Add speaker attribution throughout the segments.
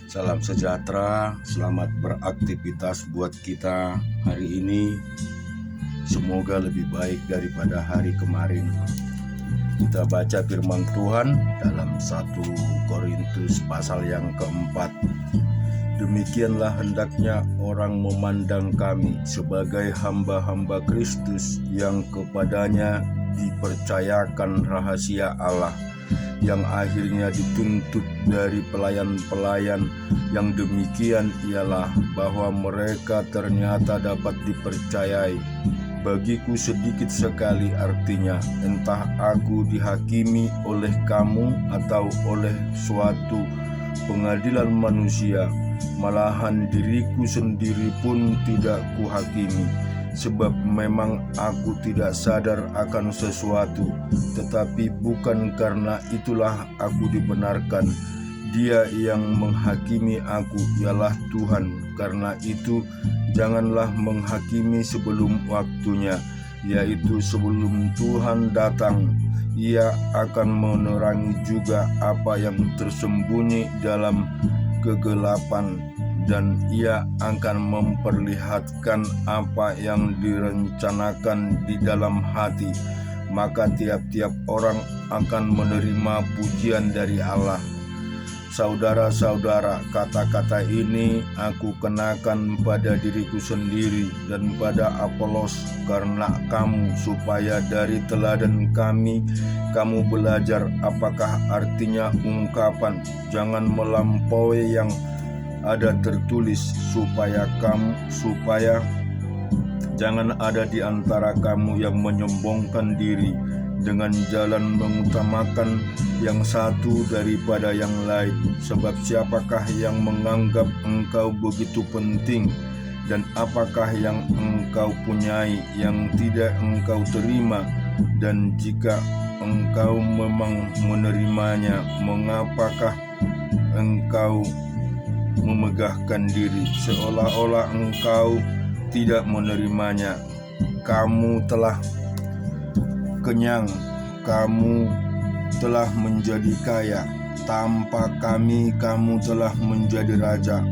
Speaker 1: Salam sejahtera, selamat beraktivitas buat kita hari ini. Semoga lebih baik daripada hari kemarin. Kita baca firman Tuhan dalam 1 Korintus pasal yang keempat. Demikianlah hendaknya orang memandang kami sebagai hamba-hamba Kristus yang kepadanya dipercayakan rahasia Allah, yang akhirnya dituntut dari pelayan-pelayan yang demikian ialah bahwa mereka ternyata dapat dipercayai. Bagiku sedikit sekali artinya, entah aku dihakimi oleh kamu atau oleh suatu pengadilan manusia, malahan diriku sendiri pun tidak kuhakimi. Sebab memang aku tidak sadar akan sesuatu, tetapi bukan karena itulah aku dibenarkan. Dia yang menghakimi aku ialah Tuhan. Karena itu janganlah menghakimi sebelum waktunya, yaitu sebelum Tuhan datang. Ia akan menerangi juga apa yang tersembunyi dalam kegelapan, dan ia akan memperlihatkan apa yang direncanakan di dalam hati. Maka tiap-tiap orang akan menerima pujian dari Allah. Saudara-saudara, kata-kata ini aku kenakan pada diriku sendiri dan pada Apolos karena kamu, supaya dari teladan kami kamu belajar apakah artinya ungkapan jangan melampaui yang ada tertulis, supaya jangan ada di antara kamu yang menyombongkan diri dengan jalan mengutamakan yang satu daripada yang lain. Sebab siapakah yang menganggap engkau begitu penting, dan apakah yang engkau punyai yang tidak engkau terima? Dan jika engkau memang menerimanya, mengapakah engkau memegahkan diri seolah-olah engkau tidak menerimanya? Kamu telah kenyang, kamu telah menjadi kaya. Tanpa kami kamu telah menjadi raja.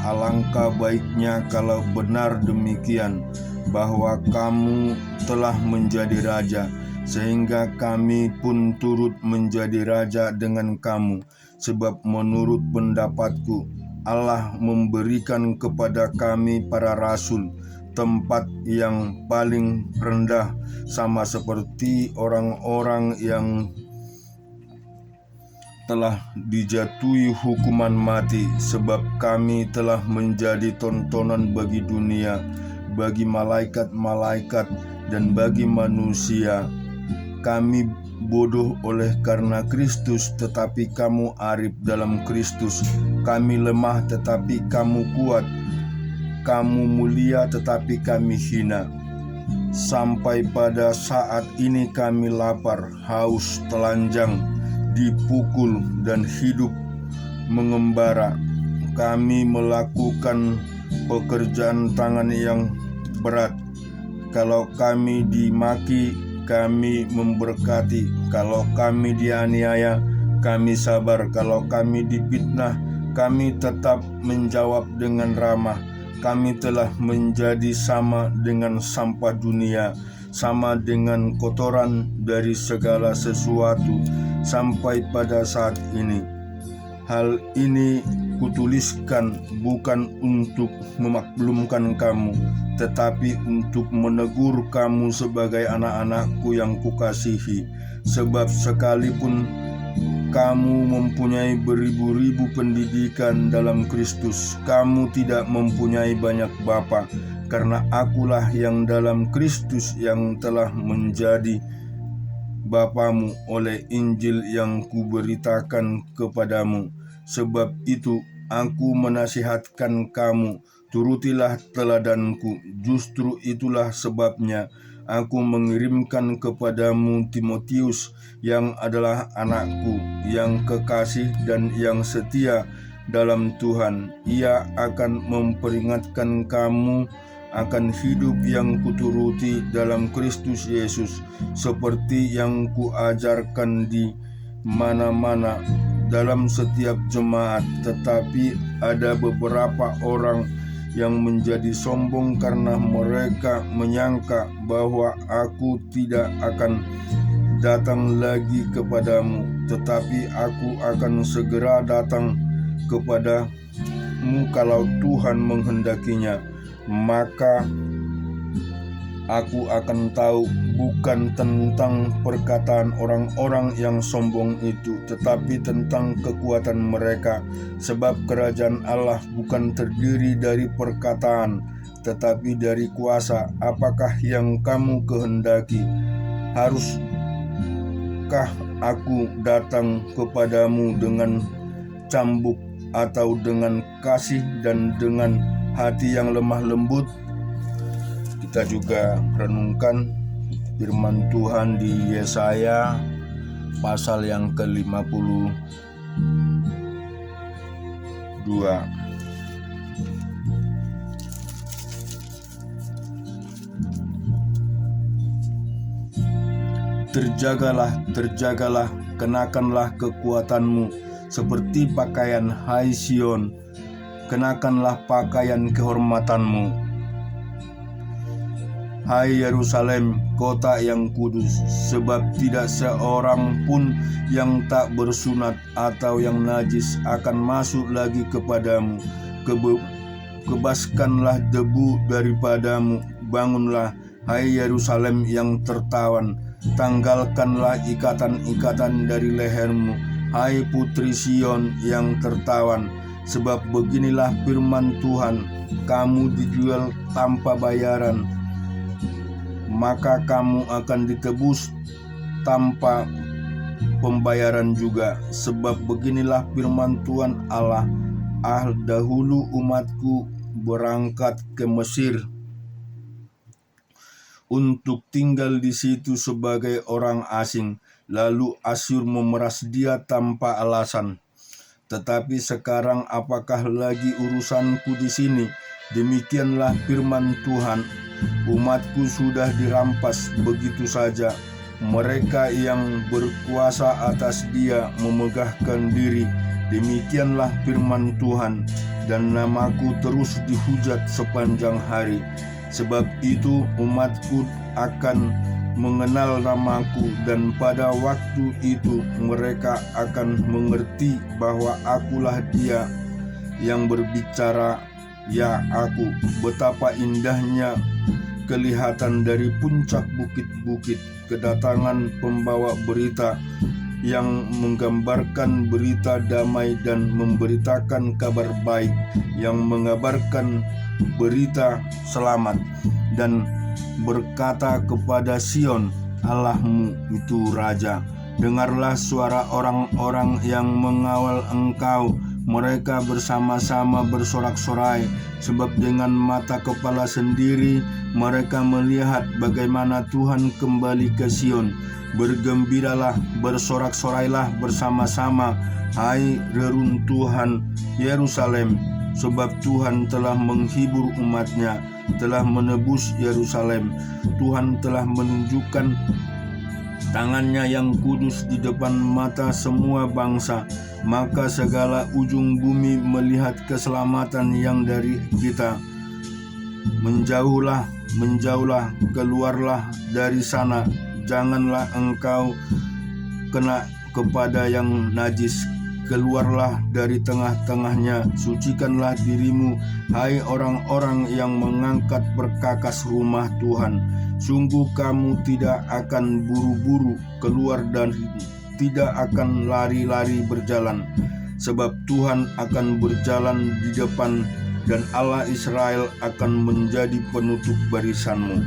Speaker 1: Alangkah baiknya kalau benar demikian, bahwa kamu telah menjadi raja, sehingga kami pun turut menjadi raja dengan kamu. Sebab menurut pendapatku, Allah memberikan kepada kami para rasul tempat yang paling rendah, sama seperti orang-orang yang telah dijatuhi hukuman mati. Sebab kami telah menjadi tontonan bagi dunia, bagi malaikat-malaikat, dan bagi manusia. Kami bodoh oleh karena Kristus, tetapi kamu arif dalam Kristus. Kami lemah, tetapi kamu kuat. Kamu mulia, tetapi kami hina. Sampai pada saat ini kami lapar, haus, telanjang, dipukul, dan hidup mengembara. Kami melakukan pekerjaan tangan yang berat. Kalau kami dimaki, kami memberkati. Kalau kami dianiaya, kami sabar. Kalau kami difitnah, kami tetap menjawab dengan ramah. Kami telah menjadi sama dengan sampah dunia, sama dengan kotoran dari segala sesuatu sampai pada saat ini. Hal ini kutuliskan bukan untuk memaklumkan kamu, tetapi untuk menegur kamu sebagai anak-anakku yang kukasihi. Sebab sekalipun kamu mempunyai beribu-ribu pendidikan dalam Kristus, kamu tidak mempunyai banyak bapa, karena akulah yang dalam Kristus yang telah menjadi bapamu oleh Injil yang kuberitakan kepadamu. Sebab itu aku menasihatkan kamu, turutilah teladanku. Justru itulah sebabnya aku mengirimkan kepadamu Timotius, yang adalah anakku yang kekasih dan yang setia dalam Tuhan. Ia akan memperingatkan kamu akan hidup yang kuturuti dalam Kristus Yesus, seperti yang kuajarkan di mana-mana dalam setiap jemaat, tetapi ada beberapa orang yang menjadi sombong karena mereka menyangka bahwa aku tidak akan datang lagi kepadamu, tetapi aku akan segera datang kepadamu kalau Tuhan menghendakinya. Maka aku akan tahu bukan tentang perkataan orang-orang yang sombong itu, tetapi tentang kekuatan mereka. Sebab kerajaan Allah bukan terdiri dari perkataan, tetapi dari kuasa. Apakah yang kamu kehendaki? Haruskah aku datang kepadamu dengan cambuk atau dengan kasih dan dengan hati yang lemah lembut? Kita juga renungkan firman Tuhan di Yesaya pasal yang ke-52. Terjagalah, kenakanlah kekuatanmu seperti pakaian, hai Sion, kenakanlah pakaian kehormatanmu. Hai Yerusalem, kota yang kudus, sebab tidak seorang pun yang tak bersunat atau yang najis akan masuk lagi kepadamu. Kebaskanlah debu daripadamu, bangunlah, hai Yerusalem yang tertawan, tanggalkanlah ikatan-ikatan dari lehermu, hai Putri Sion yang tertawan. Sebab beginilah firman Tuhan, kamu dijual tanpa bayaran, maka kamu akan ditebus tanpa pembayaran juga. Sebab beginilah firman Tuhan Allah, dahulu umatku berangkat ke Mesir untuk tinggal di situ sebagai orang asing, lalu Asyur memeras dia tanpa alasan. Tetapi sekarang apakah lagi urusanku di sini? Demikianlah firman Tuhan, umatku sudah dirampas begitu saja. Mereka yang berkuasa atas dia memegahkan diri. Demikianlah firman Tuhan, dan namaku terus dihujat sepanjang hari. Sebab itu umatku akan mengenal namaku, dan pada waktu itu mereka akan mengerti bahwa akulah dia yang berbicara. Ya aku, betapa indahnya kelihatan dari puncak bukit-bukit kedatangan pembawa berita yang menggambarkan berita damai dan memberitakan kabar baik, yang mengabarkan berita selamat dan berkata kepada Sion, Allahmu itu Raja. Dengarlah suara orang-orang yang mengawal engkau, mereka bersama-sama bersorak-sorai, sebab dengan mata kepala sendiri mereka melihat bagaimana Tuhan kembali ke Sion. Bergembiralah, bersorak-sorailah bersama-sama, hai reruntuhan Yerusalem, sebab Tuhan telah menghibur umatnya, telah menebus Yerusalem. Tuhan telah menunjukkan tangannya yang kudus di depan mata semua bangsa, maka segala ujung bumi melihat keselamatan yang dari kita. Menjauhlah, keluarlah dari sana, janganlah engkau kena kepada yang najis. Keluarlah dari tengah-tengahnya, sucikanlah dirimu, hai orang-orang yang mengangkat perkakas rumah Tuhan. Sungguh kamu tidak akan buru-buru keluar dan tidak akan lari-lari berjalan. Sebab Tuhan akan berjalan di depan, dan Allah Israel akan menjadi penutup barisanmu.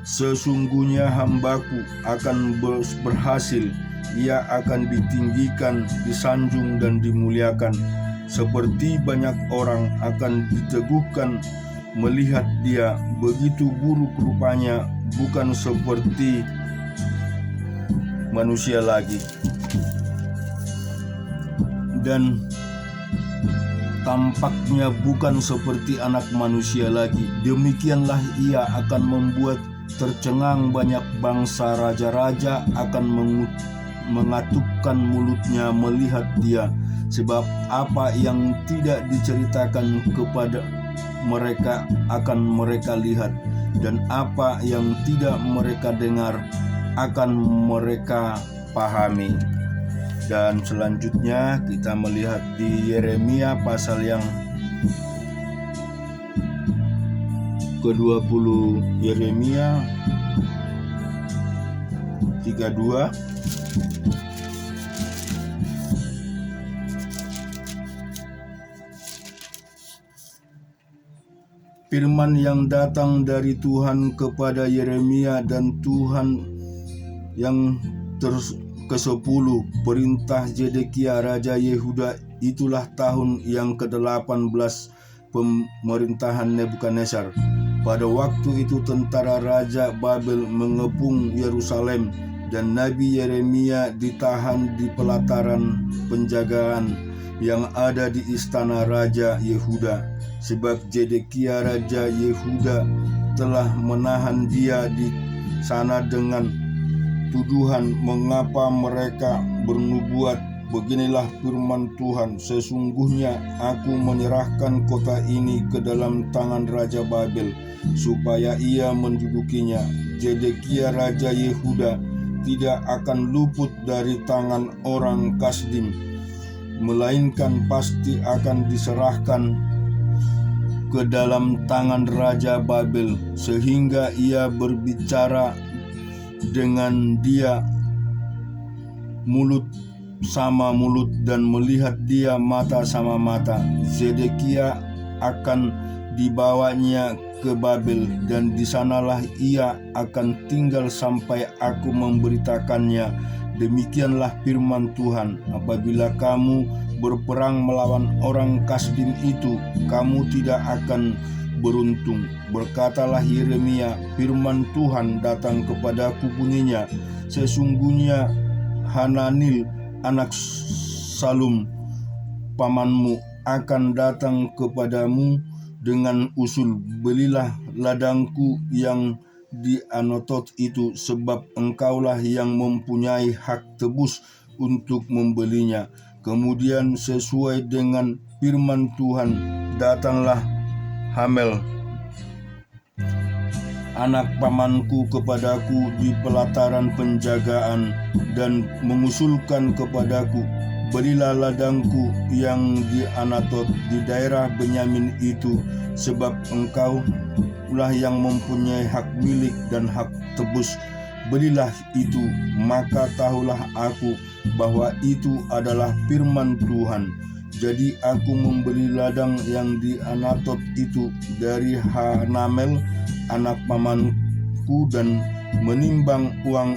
Speaker 1: Sesungguhnya hambaku akan berhasil, ia akan ditinggikan, disanjung dan dimuliakan. Seperti banyak orang akan diteguhkan melihat dia, begitu buruk rupanya, bukan seperti manusia lagi. Dan tampaknya bukan seperti anak manusia lagi. Demikianlah ia akan membuat tercengang banyak bangsa, raja-raja akan mengatupkan mulutnya melihat dia, sebab apa yang tidak diceritakan kepada mereka akan mereka lihat, dan apa yang tidak mereka dengar akan mereka pahami. Dan selanjutnya kita melihat di Yeremia pasal yang ke-20, Yeremia 32. Firman yang datang dari Tuhan kepada Yeremia, dan Tuhan yang ke-10, perintah Zedekia Raja Yehuda. Itulah tahun yang ke-18 pemerintahan Nebukadnezar. Pada waktu itu tentara Raja Babel mengepung Yerusalem, dan Nabi Yeremia ditahan di pelataran penjagaan yang ada di istana Raja Yehuda, sebab Zedekia Raja Yehuda telah menahan dia di sana dengan tuduhan mengapa mereka bernubuat. Beginilah firman Tuhan, sesungguhnya aku menyerahkan kota ini ke dalam tangan Raja Babel, supaya ia mendudukinya. Zedekia Raja Yehuda tidak akan luput dari tangan orang Kasdim, melainkan pasti akan diserahkan ke dalam tangan Raja Babel, sehingga ia berbicara dengan dia mulut sama mulut dan melihat dia mata sama mata. Zedekia akan dibawanya ke Babel, dan di sanalah ia akan tinggal sampai aku memberitakannya. Demikianlah firman Tuhan, apabila kamu berperang melawan orang Kasdim itu, kamu tidak akan beruntung. Berkatalah Yeremia, firman Tuhan datang kepadaku bunyinya, sesungguhnya Hananil anak Salum pamanmu akan datang kepadamu dengan usul, belilah ladangku yang di Anatot itu, sebab engkaulah yang mempunyai hak tebus untuk membelinya. Kemudian sesuai dengan firman Tuhan, datanglah Hamel anak pamanku kepadaku di pelataran penjagaan, dan mengusulkan kepadaku, belilah ladangku yang di Anatot di daerah Benyamin itu, sebab engkaulah yang mempunyai hak milik dan hak tebus. Belilah itu, maka tahulah aku bahwa itu adalah firman Tuhan. Jadi aku membeli ladang yang di Anatot itu dari Hanamel anak pamanku, dan menimbang uang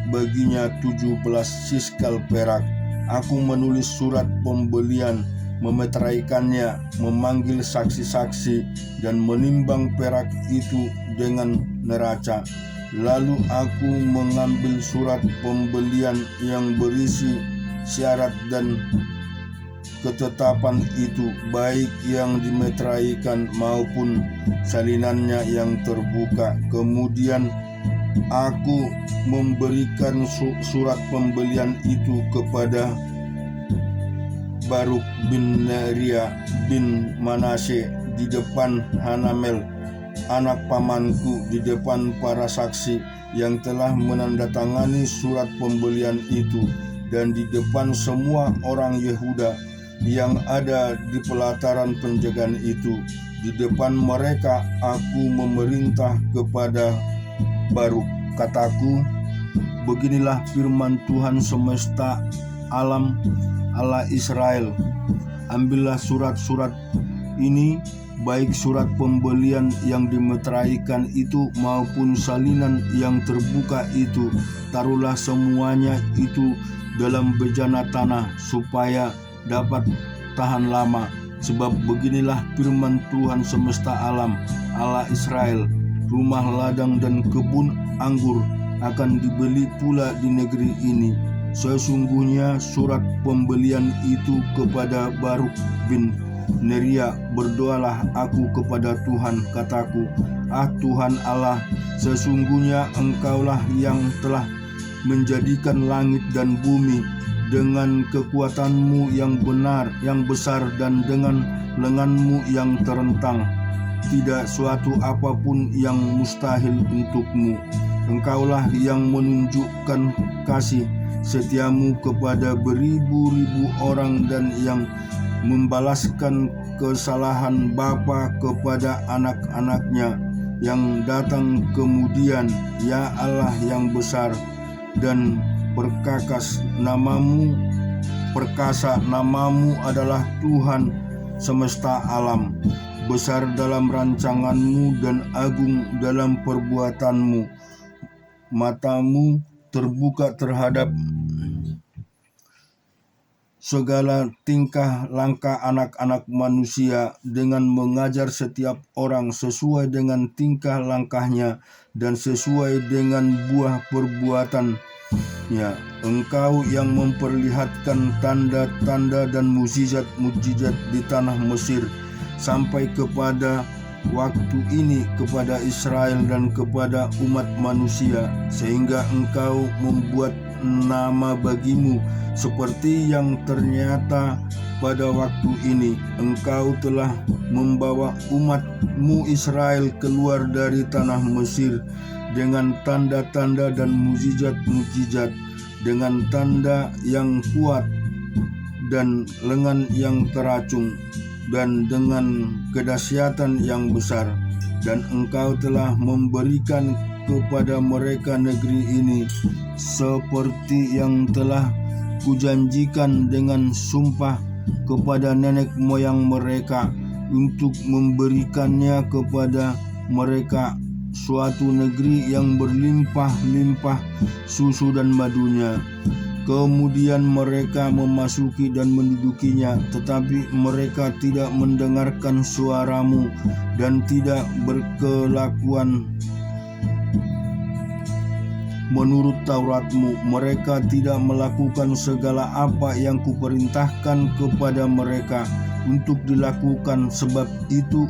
Speaker 1: baginya 17 siskal perak. Aku menulis surat pembelian, memeteraikannya, memanggil saksi-saksi, dan menimbang perak itu dengan neraca. Lalu aku mengambil surat pembelian yang berisi syarat dan ketetapan itu, baik yang dimeteraikan maupun salinannya yang terbuka. Kemudian aku memberikan surat pembelian itu kepada Baruk bin Neria bin Manasye di depan Hanamel anak pamanku, di depan para saksi yang telah menandatangani surat pembelian itu, dan di depan semua orang Yehuda yang ada di pelataran penjagaan itu. Di depan mereka aku memerintah kepada Baruk, kataku, beginilah firman Tuhan semesta alam, Allah Israel, ambillah surat-surat ini, baik surat pembelian yang dimeteraikan itu maupun salinan yang terbuka itu, taruhlah semuanya itu dalam bejana tanah, supaya dapat tahan lama. Sebab beginilah firman Tuhan semesta alam, Allah Israel, rumah ladang dan kebun anggur akan dibeli pula di negeri ini. Sesungguhnya surat pembelian itu kepada Baruk bin Neria, berdoalah aku kepada Tuhan, kataku, Tuhan Allah, sesungguhnya engkaulah yang telah menjadikan langit dan bumi dengan kekuatanmu yang benar, yang besar, dan dengan lenganmu yang terentang. Tidak suatu apapun yang mustahil untukmu. Engkaulah yang menunjukkan kasih setiamu kepada beribu-ribu orang dan yang membalaskan kesalahan bapa kepada anak-anaknya yang datang kemudian. Ya Allah yang besar dan perkasa namamu adalah Tuhan semesta alam, besar dalam rancanganmu dan agung dalam perbuatanmu. Matamu terbuka terhadap segala tingkah langkah anak-anak manusia dengan mengajar setiap orang sesuai dengan tingkah langkahnya dan sesuai dengan buah perbuatannya. Engkau yang memperlihatkan tanda-tanda dan mukjizat-mukjizat di tanah Mesir sampai kepada waktu ini kepada Israel dan kepada umat manusia, sehingga engkau membuat nama bagimu seperti yang ternyata pada waktu ini. Engkau telah membawa umatmu Israel keluar dari tanah Mesir dengan tanda-tanda dan mukjizat-mukjizat, dengan tanda yang kuat dan lengan yang teracung, dan dengan kedahsyatan yang besar. Dan engkau telah memberikan kepada mereka negeri ini seperti yang telah kujanjikan dengan sumpah kepada nenek moyang mereka, untuk memberikannya kepada mereka suatu negeri yang berlimpah-limpah susu dan madunya. Kemudian mereka memasuki dan mendudukinya, tetapi mereka tidak mendengarkan suaramu dan tidak berkelakuan menurut Tauratmu. Mereka tidak melakukan segala apa yang kuperintahkan kepada mereka untuk dilakukan. Sebab itu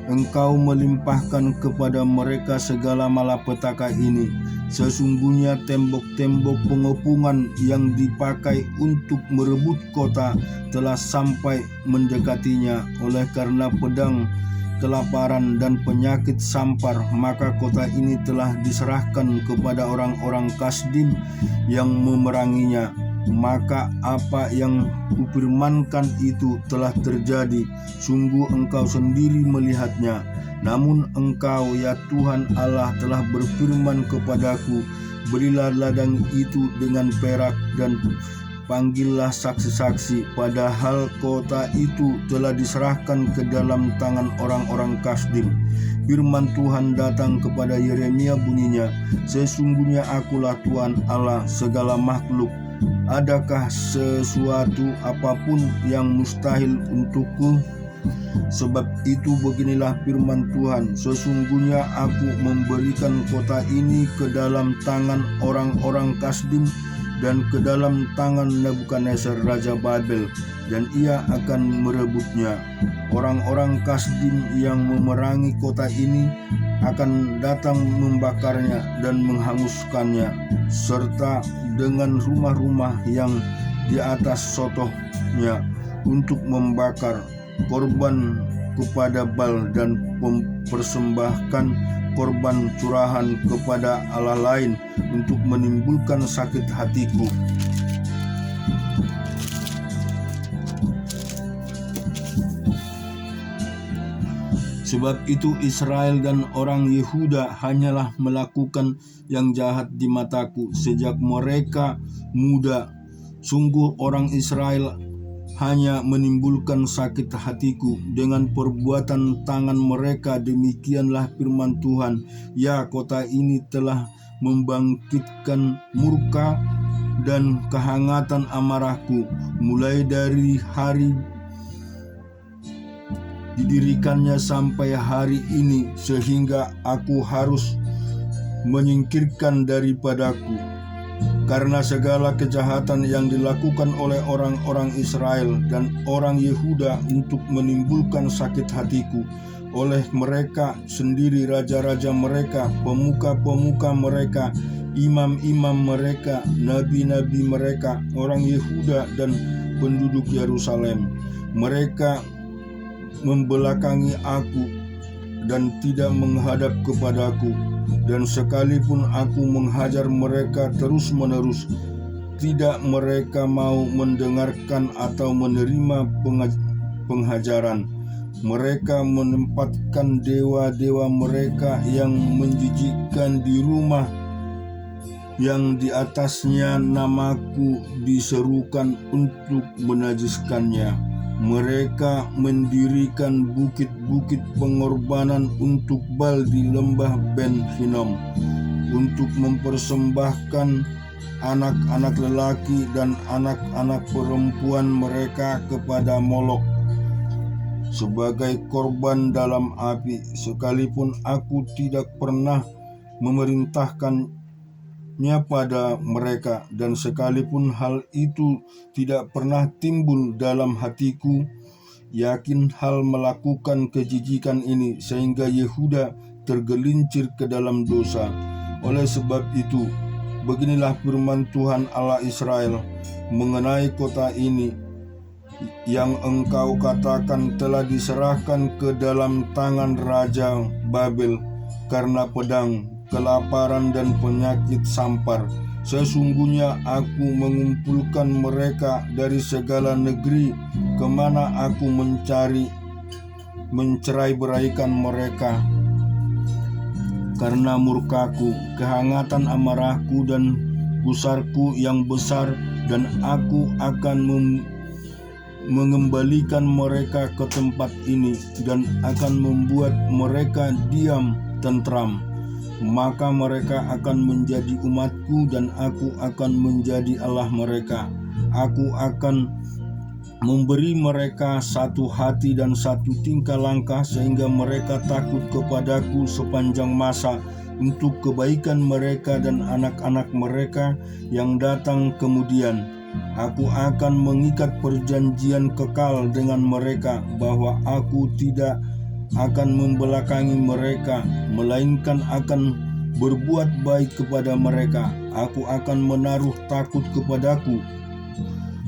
Speaker 1: engkau melimpahkan kepada mereka segala malapetaka ini. Sesungguhnya tembok-tembok pengepungan yang dipakai untuk merebut kota telah sampai mendekatinya. Oleh karena pedang, kelaparan, dan penyakit sampar, maka kota ini telah diserahkan kepada orang-orang Kasdim yang memeranginya. Maka apa yang kupirmankan itu telah terjadi. Sungguh engkau sendiri melihatnya. Namun engkau, ya Tuhan Allah, telah berfirman kepadaku, belilah ladang itu dengan perak dan panggillah saksi-saksi, padahal kota itu telah diserahkan ke dalam tangan orang-orang Kasdim. Firman Tuhan datang kepada Yeremia bunyinya, sesungguhnya akulah Tuhan Allah segala makhluk. Adakah sesuatu apapun yang mustahil untukku? Sebab itu beginilah firman Tuhan, sesungguhnya aku memberikan kota ini ke dalam tangan orang-orang Kasdim dan ke dalam tangan Nebukadnezar Raja Babel, dan ia akan merebutnya. Orang-orang Kasdim yang memerangi kota ini akan datang membakarnya dan menghanguskannya, serta dengan rumah-rumah yang di atas sotohnya, untuk membakar korban kepada Baal dan mempersembahkan korban curahan kepada Allah lain, untuk menimbulkan sakit hatiku. Sebab itu Israel dan orang Yehuda hanyalah melakukan yang jahat di mataku sejak mereka muda. Sungguh orang Israel hanya menimbulkan sakit hatiku dengan perbuatan tangan mereka. Demikianlah firman Tuhan, ya kota ini telah membangkitkan murka dan kehangatan amarahku mulai dari hari didirikannya sampai hari ini, sehingga aku harus menyingkirkan daripadaku. Karena segala kejahatan yang dilakukan oleh orang-orang Israel dan orang Yehuda untuk menimbulkan sakit hatiku, oleh mereka sendiri, raja-raja mereka, pemuka-pemuka mereka, imam-imam mereka, nabi-nabi mereka, orang Yehuda dan penduduk Yerusalem. Mereka membelakangi aku dan tidak menghadap kepadaku, dan sekalipun aku menghajar mereka terus-menerus, tidak mereka mau mendengarkan atau menerima penghajaran. Mereka menempatkan dewa-dewa mereka yang menjijikkan di rumah yang di atasnya namaku diserukan untuk menajiskannya. Mereka mendirikan bukit-bukit pengorbanan untuk Baal di lembah Ben Hinnom, untuk mempersembahkan anak-anak lelaki dan anak-anak perempuan mereka kepada Molok sebagai korban dalam api, sekalipun aku tidak pernah memerintahkannya pada mereka, dan sekalipun hal itu tidak pernah timbul dalam hatiku, yakin hal melakukan kejijikan ini sehingga Yehuda tergelincir ke dalam dosa. Oleh sebab itu, beginilah firman Tuhan Allah Israel mengenai kota ini yang engkau katakan telah diserahkan ke dalam tangan Raja Babel karena pedang, kelaparan dan penyakit sampar. Sesungguhnya aku mengumpulkan mereka dari segala negeri kemana aku mencerai-beraikan mereka. Karena murkaku, kehangatan amarahku dan gusarku yang besar, dan aku akan mengembalikan mereka ke tempat ini dan akan membuat mereka diam tentram. Maka mereka akan menjadi umatku dan aku akan menjadi Allah mereka. Aku akan memberi mereka satu hati dan satu tingkah langkah sehingga mereka takut kepadaku sepanjang masa, untuk kebaikan mereka dan anak-anak mereka yang datang kemudian. Aku akan mengikat perjanjian kekal dengan mereka, bahwa aku tidak akan membelakangi mereka, melainkan akan berbuat baik kepada mereka. Aku akan menaruh takut kepadaku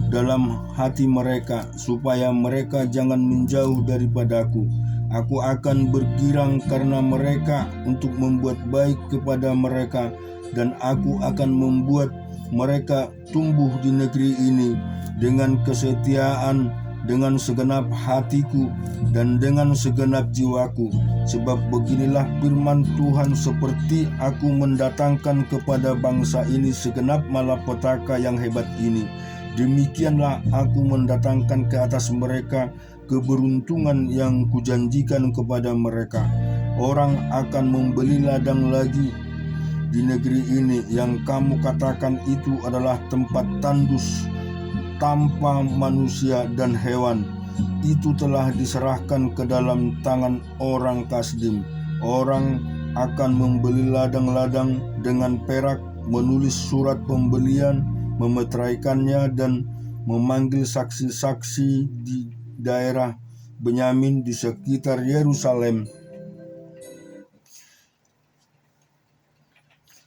Speaker 1: dalam hati mereka, supaya mereka jangan menjauh daripadaku. Aku akan bergirang karena mereka untuk membuat baik kepada mereka, dan aku akan membuat mereka tumbuh di negeri ini dengan kesetiaan, dengan segenap hatiku dan dengan segenap jiwaku. Sebab beginilah firman Tuhan, seperti aku mendatangkan kepada bangsa ini segenap malapetaka yang hebat ini, demikianlah aku mendatangkan ke atas mereka keberuntungan yang kujanjikan kepada mereka. Orang akan membeli ladang lagi di negeri ini yang kamu katakan itu adalah tempat tandus tanpa manusia dan hewan. Itu telah diserahkan ke dalam tangan orang Kasdim. Orang akan membeli ladang-ladang dengan perak, menulis surat pembelian, memeteraikannya dan memanggil saksi-saksi di daerah Benyamin di sekitar Yerusalem,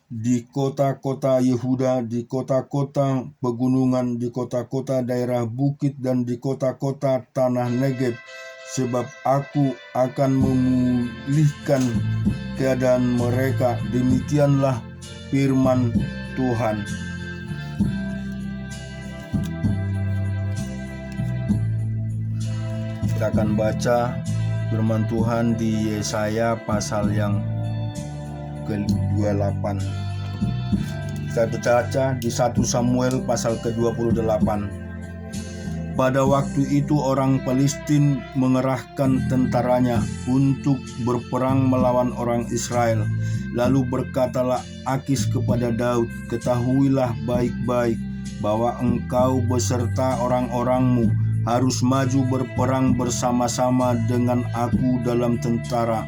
Speaker 1: di kota-kota Yehuda, di kota-kota pegunungan, di kota-kota daerah bukit, dan di kota-kota tanah Negeb, sebab aku akan memulihkan keadaan mereka. Demikianlah firman Tuhan. Kita akan baca firman Tuhan di Yesaya pasal yang ke-28. Kita baca di 1 Samuel pasal ke-28. Pada waktu itu orang Palestina mengerahkan tentaranya untuk berperang melawan orang Israel. Lalu berkatalah Akis kepada Daud, ketahuilah baik-baik bahwa engkau beserta orang-orangmu harus maju berperang bersama-sama dengan aku dalam tentara.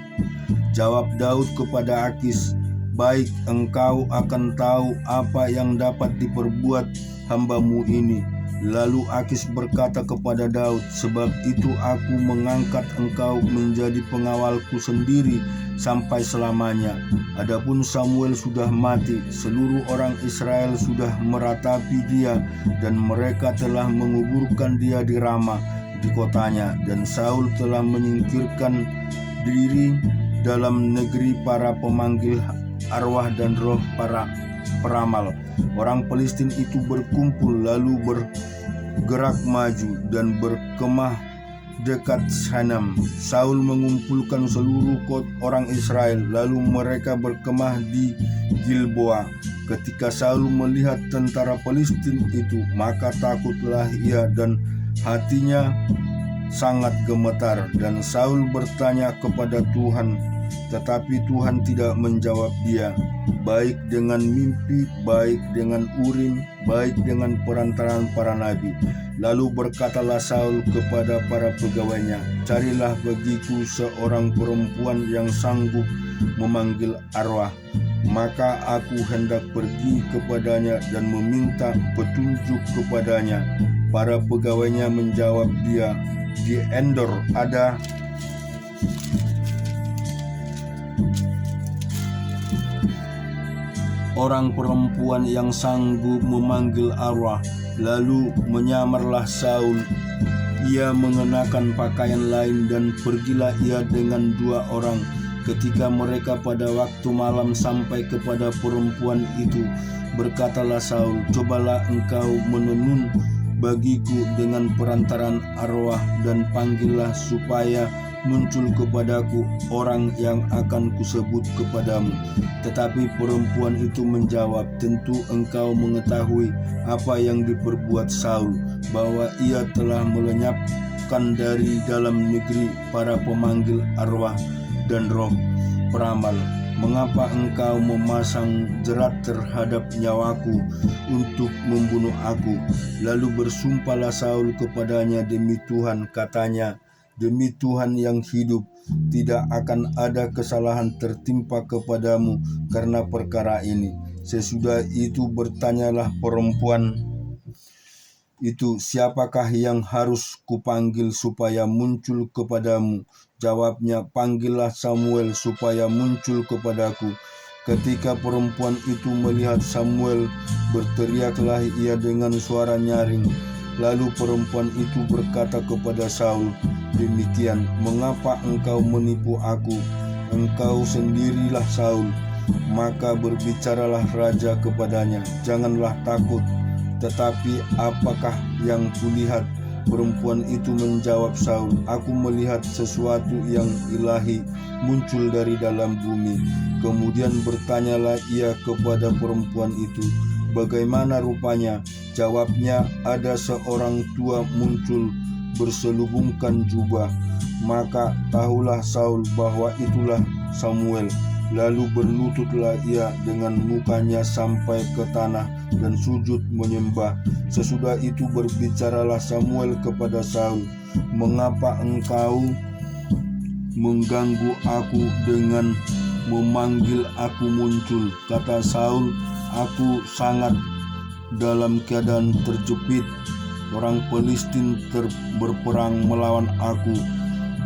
Speaker 1: Jawab Daud kepada Akis, baik, engkau akan tahu apa yang dapat diperbuat hambamu ini. Lalu Akis berkata kepada Daud, "Sebab itu aku mengangkat engkau menjadi pengawalku sendiri sampai selamanya." Adapun Samuel sudah mati, seluruh orang Israel sudah meratapi dia, dan mereka telah menguburkan dia di Rama, di kotanya. Dan Saul telah menyingkirkan diri dalam negeri para pemanggil arwah dan roh para peramal. Orang Filistin itu berkumpul lalu bergerak maju dan berkemah dekat Sanam. Saul mengumpulkan seluruh orang Israel, lalu mereka berkemah di Gilboa. Ketika Saul melihat tentara Filistin itu, maka takutlah ia dan hatinya sangat gemetar. Dan Saul bertanya kepada Tuhan, tetapi Tuhan tidak menjawab dia, baik dengan mimpi, baik dengan Urim, baik dengan perantaraan para nabi. Lalu berkatalah Saul kepada para pegawainya, "Carilah bagiku seorang perempuan yang sanggup memanggil arwah, maka aku hendak pergi kepadanya dan meminta petunjuk kepadanya." Para pegawainya menjawab dia, "Di Endor ada orang perempuan yang sanggup memanggil arwah." Lalu menyamarlah Saul, ia mengenakan pakaian lain dan pergilah ia dengan 2 orang. Ketika mereka pada waktu malam sampai kepada perempuan itu, berkatalah Saul, "Cobalah engkau menenun bagiku dengan perantaran arwah dan panggillah supaya muncul kepadaku orang yang akan kusebut kepadamu." Tetapi perempuan itu menjawab, "Tentu engkau mengetahui apa yang diperbuat Saul, bahwa ia telah melenyapkan dari dalam negeri para pemanggil arwah dan roh peramal. Mengapa engkau memasang jerat terhadap nyawaku untuk membunuh aku?" Lalu bersumpahlah Saul kepadanya, "Demi Tuhan," katanya, "demi Tuhan yang hidup, tidak akan ada kesalahan tertimpa kepadamu karena perkara ini." Sesudah itu bertanyalah perempuan itu, "Siapakah yang harus kupanggil supaya muncul kepadamu?" Jawabnya, "Panggillah Samuel supaya muncul kepadaku." Ketika perempuan itu melihat Samuel, berteriaklah ia dengan suara nyaring. Lalu perempuan itu berkata kepada Saul demikian, "Mengapa engkau menipu aku? Engkau sendirilah Saul." Maka berbicaralah raja kepadanya, "Janganlah takut, tetapi apakah yang kulihat?" Perempuan itu menjawab Saul, "Aku melihat sesuatu yang ilahi muncul dari dalam bumi." Kemudian bertanyalah ia kepada perempuan itu, "Bagaimana rupanya?" Jawabnya, "Ada seorang tua muncul berselubungkan jubah." Maka tahulah Saul bahwa itulah Samuel. Lalu berlututlah ia dengan mukanya sampai ke tanah dan sujud menyembah. Sesudah itu berbicaralah Samuel kepada Saul, "Mengapa engkau mengganggu aku dengan memanggil aku muncul?" Kata Saul, "Aku sangat dalam keadaan terjepit. Orang Filistin berperang melawan aku,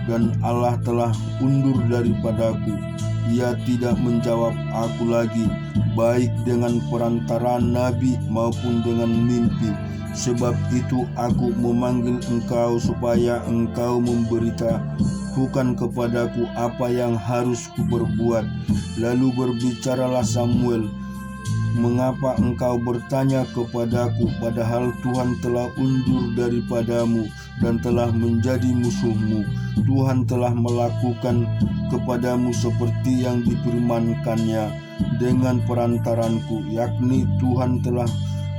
Speaker 1: dan Allah telah undur daripadaku." Ia tidak menjawab aku lagi, baik dengan perantaraan nabi maupun dengan mimpi. Sebab itu aku memanggil engkau supaya engkau memberitahukan kepadaku apa yang harus kuperbuat. Lalu berbicaralah Samuel, "Mengapa engkau bertanya kepadaku, padahal Tuhan telah undur daripadamu dan telah menjadi musuhmu? Tuhan telah melakukan kepadamu seperti yang difirmankannya dengan perantaranku, yakni Tuhan telah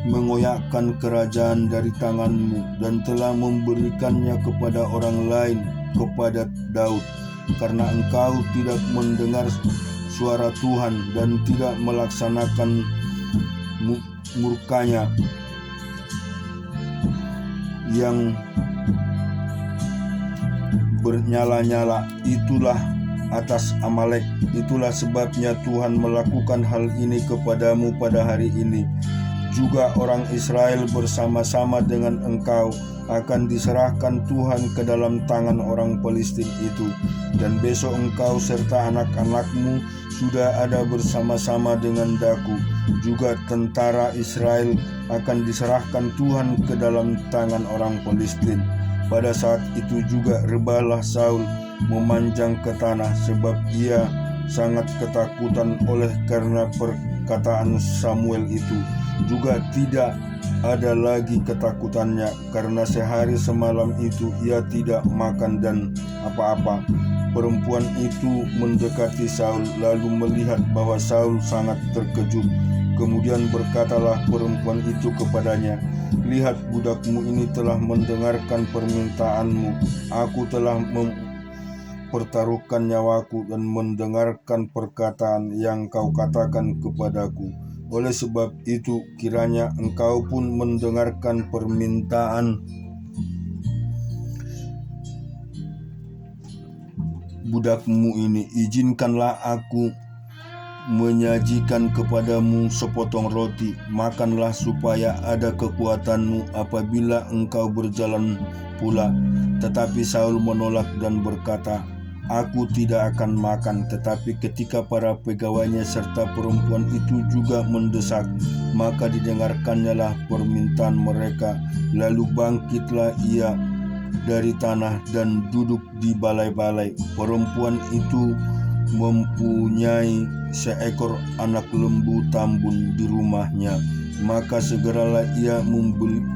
Speaker 1: mengoyakkan kerajaan dari tanganmu dan telah memberikannya kepada orang lain, kepada Daud, karena engkau tidak mendengar suara Tuhan dan tidak melaksanakan murkanya yang bernyala-nyala itulah atas Amalek. Itulah sebabnya Tuhan melakukan hal ini kepadamu pada hari ini, juga orang Israel bersama-sama dengan engkau akan diserahkan Tuhan ke dalam tangan orang Filistin itu. Dan besok engkau serta anak-anakmu sudah ada bersama-sama dengan daku. Juga tentara Israel akan diserahkan Tuhan ke dalam tangan orang Filistin. Pada saat itu juga rebahlah Saul memanjang ke tanah, sebab ia sangat ketakutan oleh karena perkataan Samuel itu. Juga tidak ada lagi ketakutannya, karena sehari semalam itu ia tidak makan dan apa-apa. Perempuan itu mendekati Saul, lalu melihat bahwa Saul sangat terkejut. Kemudian berkatalah perempuan itu kepadanya, "Lihat, budakmu ini telah mendengarkan permintaanmu. Aku telah mempertaruhkan nyawaku dan mendengarkan perkataan yang kau katakan kepadaku. Oleh sebab itu, kiranya engkau pun mendengarkan permintaan budakmu ini. Izinkanlah aku menyajikan kepadamu sepotong roti. Makanlah supaya ada kekuatanmu apabila engkau berjalan pula." Tetapi Saul menolak dan berkata, "Aku tidak akan makan." Tetapi ketika para pegawainya serta perempuan itu juga mendesak, maka didengarkannyalah permintaan mereka. Lalu bangkitlah ia dari tanah dan duduk di balai-balai. Perempuan itu mempunyai seekor anak lembu tambun di rumahnya, maka segeralah ia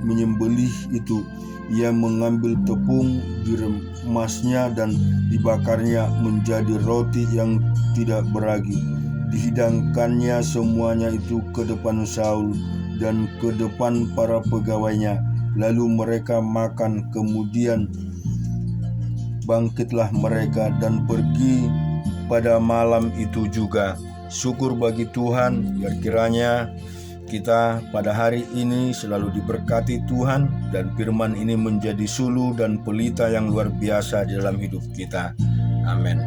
Speaker 1: menyembelih itu. Ia mengambil tepung, diremasnya dan dibakarnya menjadi roti yang tidak beragi. Dihidangkannya semuanya itu ke depan Saul dan ke depan para pegawainya. Lalu mereka makan, kemudian bangkitlah mereka dan pergi pada malam itu juga. Syukur bagi Tuhan, biar kiranya kita pada hari ini selalu diberkati Tuhan, dan firman ini menjadi sulu dan pelita yang luar biasa di dalam hidup kita. Amin.